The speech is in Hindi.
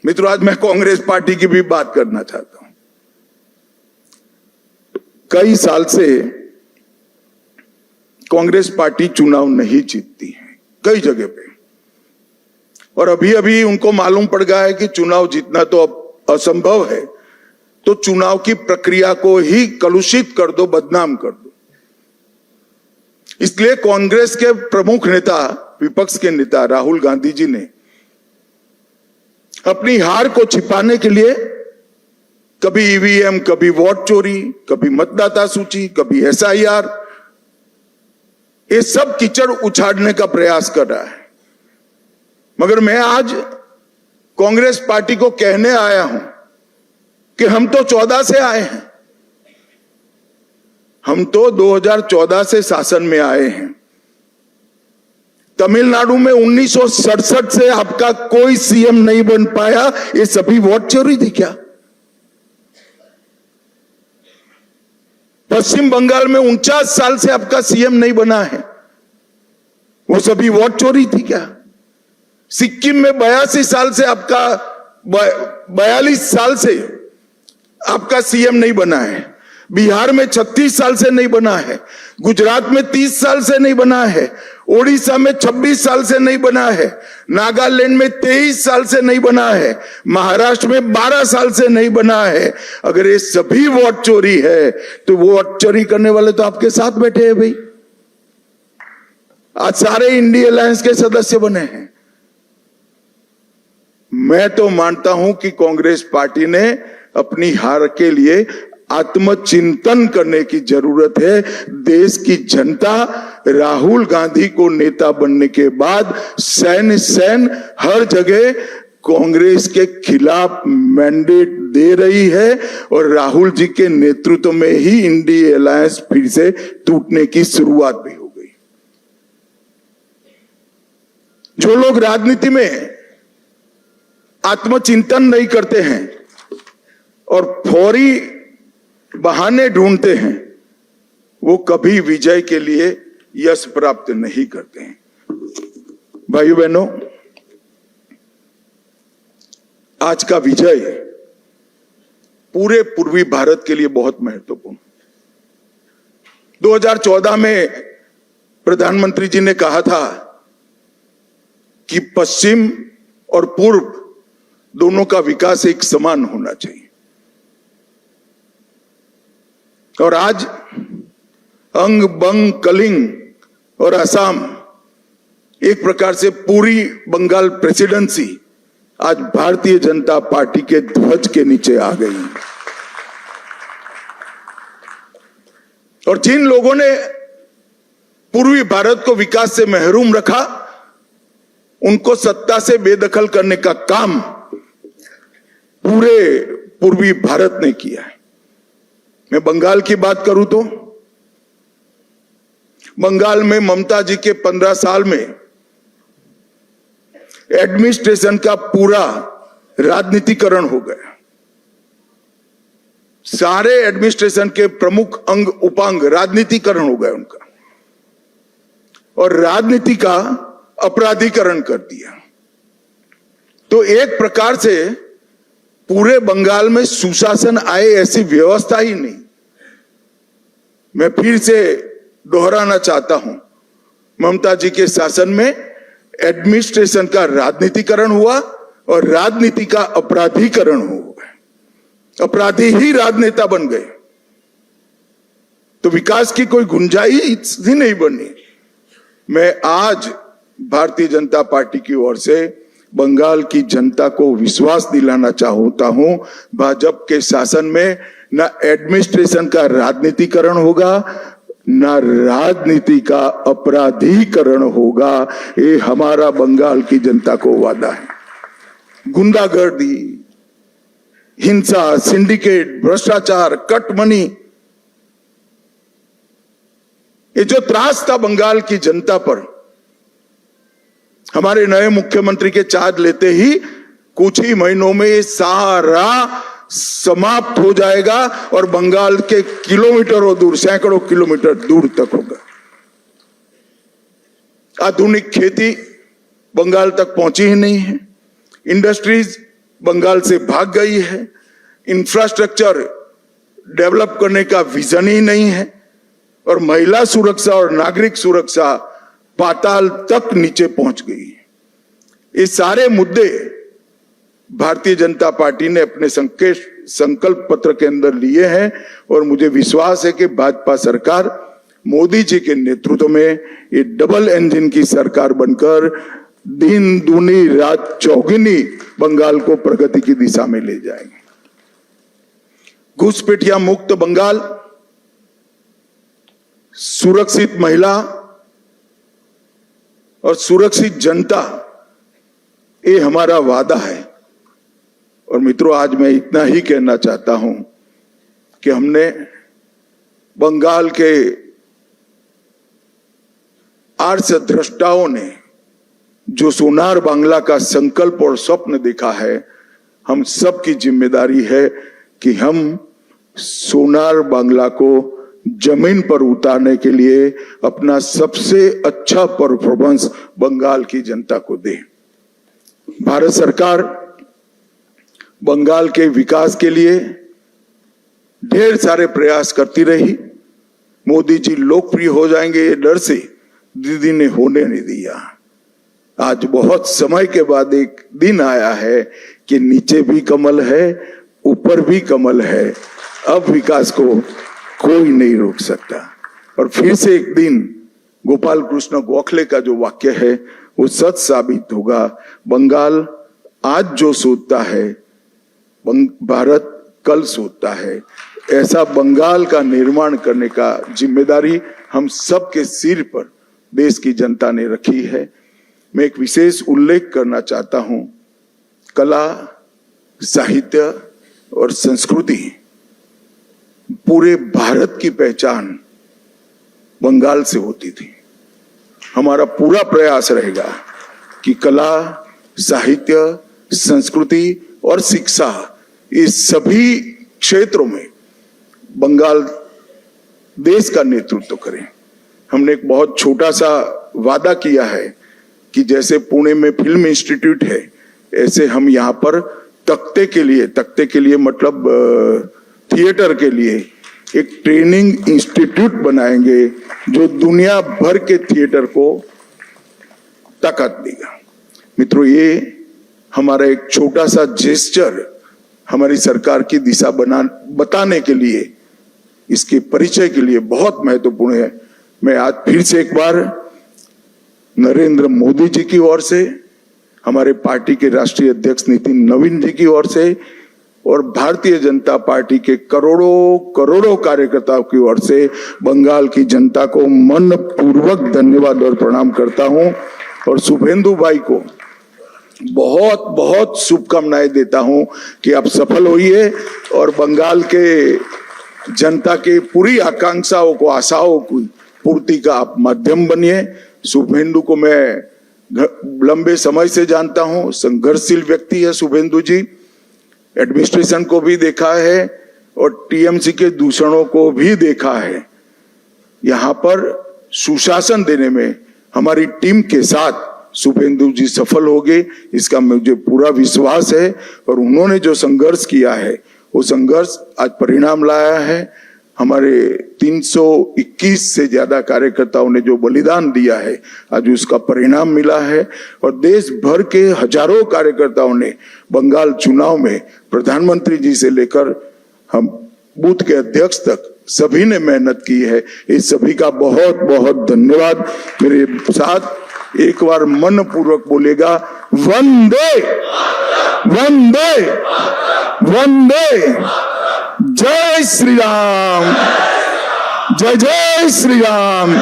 मित्रों, आज मैं कांग्रेस पार्टी की भी बात करना चाहता हूं। कई साल से कांग्रेस पार्टी चुनाव नहीं जीतती है कई जगह पे, और अभी अभी उनको मालूम पड़ गया है कि चुनाव जीतना तो अब असंभव है, तो चुनाव की प्रक्रिया को ही कलुषित कर दो, बदनाम कर दो। इसलिए कांग्रेस के प्रमुख नेता, विपक्ष के नेता राहुल गांधी जी ने अपनी हार को छिपाने के लिए कभी ईवीएम, कभी वोट चोरी, कभी मतदाता सूची, कभी एसआईआर, ये सब कीचड़ उछाड़ने का प्रयास कर रहा है। मगर मैं आज कांग्रेस पार्टी को कहने आया हूं कि हम तो 14 से आए हैं, हम तो 2014 से शासन में आए हैं। तमिलनाडु में 1967 से आपका कोई सीएम नहीं बन पाया, ये सभी वोट चोरी थी क्या? पश्चिम बंगाल में 49 साल से आपका सीएम नहीं बना है, वो सभी वोट चोरी थी क्या? सिक्किम में 82 साल से आपका 42 साल से आपका सीएम नहीं बना है, बिहार में 36 साल से नहीं बना है, गुजरात में 30 साल से नहीं बना है, ओडिशा में 26 साल से नहीं बना है, नागालैंड में 23 साल से नहीं बना है, महाराष्ट्र में 12 साल से नहीं बना है। अगर ये सभी वोट चोरी है तो वोट चोरी करने वाले तो आपके साथ बैठे हैं भाई। आज सारे इंडिया अलायंस के सदस्य बने हैं। मैं तो मानता हूं कि कांग्रेस पार्टी ने अपनी हार के लिए आत्मचिंतन करने की जरूरत है। देश की जनता राहुल गांधी को नेता बनने के बाद सैन हर जगह कांग्रेस के खिलाफ मैंडेट दे रही है, और राहुल जी के नेतृत्व में ही इंडिया अलायंस फिर से टूटने की शुरुआत भी हो गई। जो लोग राजनीति में आत्मचिंतन नहीं करते हैं और फौरी बहाने ढूंढते हैं, वो कभी विजय के लिए यश प्राप्त नहीं करते हैं। भाइयों बहनों, आज का विजय पूरे पूर्वी भारत के लिए बहुत महत्वपूर्ण। 2014 में प्रधानमंत्री जी ने कहा था कि पश्चिम और पूर्व दोनों का विकास एक समान होना चाहिए, और आज अंग बंग कलिंग और असम, एक प्रकार से पूरी बंगाल प्रेसिडेंसी आज भारतीय जनता पार्टी के ध्वज के नीचे आ गई है। और जिन लोगों ने पूर्वी भारत को विकास से महरूम रखा, उनको सत्ता से बेदखल करने का काम पूरे पूर्वी भारत ने किया है। मैं बंगाल की बात करूं तो बंगाल में ममता जी के 15 साल में एडमिनिस्ट्रेशन का पूरा राजनीतिकरण हो गया। सारे एडमिनिस्ट्रेशन के प्रमुख अंग उपांग राजनीतिकरण हो गए उनका, और राजनीति का अपराधीकरण कर दिया। तो एक प्रकार से पूरे बंगाल में सुशासन आए ऐसी व्यवस्था ही नहीं। मैं फिर से दोहराना चाहता हूं, ममता जी के शासन में एडमिनिस्ट्रेशन का राजनीतिकरण हुआ और राजनीति का अपराधीकरण हुआ। अपराधी ही राजनेता बन गए, तो विकास की कोई गुंजाइश ही नहीं बनी। मैं आज भारतीय जनता पार्टी की ओर से बंगाल की जनता को विश्वास दिलाना चाहता हूं, भाजपा के शासन में न एडमिनिस्ट्रेशन का राजनीतिकरण होगा, न राजनीति का अपराधीकरण होगा। ये हमारा बंगाल की जनता को वादा है। गुंडागर्दी, हिंसा, सिंडिकेट, भ्रष्टाचार, कट मनी, ये जो त्रास था बंगाल की जनता पर, हमारे नए मुख्यमंत्री के चार्ज लेते ही कुछ ही महीनों में ये सारा समाप्त हो जाएगा और बंगाल के किलोमीटरों दूर, सैकड़ों किलोमीटर दूर तक होगा। आधुनिक खेती बंगाल तक पहुंची ही नहीं है। इंडस्ट्रीज बंगाल से भाग गई है। इंफ्रास्ट्रक्चर डेवलप करने का विजन ही नहीं है और महिला सुरक्षा और नागरिक सुरक्षा पाताल तक नीचे पहुंच गई है। ये सारे मुद्दे भारतीय जनता पार्टी ने अपने संकल्प पत्र के अंदर लिए हैं और मुझे विश्वास है कि भाजपा सरकार मोदी जी के नेतृत्व में ये डबल इंजन की सरकार बनकर दिन दूनी रात चौगुनी बंगाल को प्रगति की दिशा में ले जाएंगे। घुसपैठिया मुक्त बंगाल, सुरक्षित महिला और सुरक्षित जनता, ये हमारा वादा है। और मित्रों, आज मैं इतना ही कहना चाहता हूं कि हमने बंगाल के आर्षद्रष्टाओं ने जो सोनार बांग्ला का संकल्प और स्वप्न देखा है, हम सबकी जिम्मेदारी है कि हम सोनार बांग्ला को जमीन पर उतारने के लिए अपना सबसे अच्छा परफॉर्मेंस बंगाल की जनता को दें। भारत सरकार बंगाल के विकास के लिए ढेर सारे प्रयास करती रही। मोदी जी लोकप्रिय हो जाएंगे ये डर से दीदी ने होने नहीं दिया। आज बहुत समय के बाद एक दिन आया है कि नीचे भी कमल है, ऊपर भी कमल है। अब विकास को कोई नहीं रोक सकता। और फिर से एक दिन गोपाल कृष्ण गोखले का जो वाक्य है वो सच साबित होगा। बंगाल आज जो सोचता है, भारत कल सोचता है। ऐसा बंगाल का निर्माण करने का जिम्मेदारी हम सबके सिर पर देश की जनता ने रखी है। मैं एक विशेष उल्लेख करना चाहता हूं। कला, साहित्य और संस्कृति, पूरे भारत की पहचान बंगाल से होती थी। हमारा पूरा प्रयास रहेगा कि कला, साहित्य, संस्कृति और शिक्षा, इस सभी क्षेत्रों में बंगाल देश का नेतृत्व करें। हमने एक बहुत छोटा सा वादा किया है कि जैसे पुणे में फिल्म इंस्टीट्यूट है, ऐसे हम यहाँ पर तख्ते के लिए मतलब थिएटर के लिए एक ट्रेनिंग इंस्टीट्यूट बनाएंगे जो दुनिया भर के थिएटर को ताकत देगा। मित्रों, ये हमारा एक छोटा सा जेस्चर हमारी सरकार की दिशा बताने के लिए, इसके परिचय के लिए बहुत महत्वपूर्ण है। मैं आज फिर से एक बार नरेंद्र मोदी जी की ओर से, हमारे पार्टी के राष्ट्रीय अध्यक्ष नितिन नवीन जी की ओर से और भारतीय जनता पार्टी के करोड़ों कार्यकर्ताओं की ओर से बंगाल की जनता को मनपूर्वक धन्यवाद और प्रणाम करता हूं और शुभेंदु भाई को बहुत बहुत शुभकामनाएं देता हूं कि आप सफल होइए और बंगाल के जनता के पूरी आकांक्षाओं को, आशाओं की पूर्ति का आप माध्यम बनिए। शुभेंदु को मैं लंबे समय से जानता हूं, संघर्षशील व्यक्ति है शुभेंदु जी। एडमिनिस्ट्रेशन को भी देखा है और टीएमसी के दूषणों को भी देखा है। यहाँ पर सुशासन देने में हमारी टीम के साथ शुभेंदु जी सफल हो गए, इसका मुझे पूरा विश्वास है। और उन्होंने जो संघर्ष किया है वो संघर्ष आज परिणाम लाया है। हमारे 321 से ज्यादा कार्यकर्ताओं ने जो बलिदान दिया है, आज उसका परिणाम मिला है। और देश भर के हजारों कार्यकर्ताओं ने बंगाल चुनाव में प्रधानमंत्री जी से लेकर हम बूथ के अध्यक्ष तक सभी ने मेहनत की है। इस सभी का बहुत बहुत धन्यवाद। मेरे साथ एक बार मन पूर्वक बोलेगा, वंदे वंदे वंदे, जय श्री राम, जय जय श्री राम।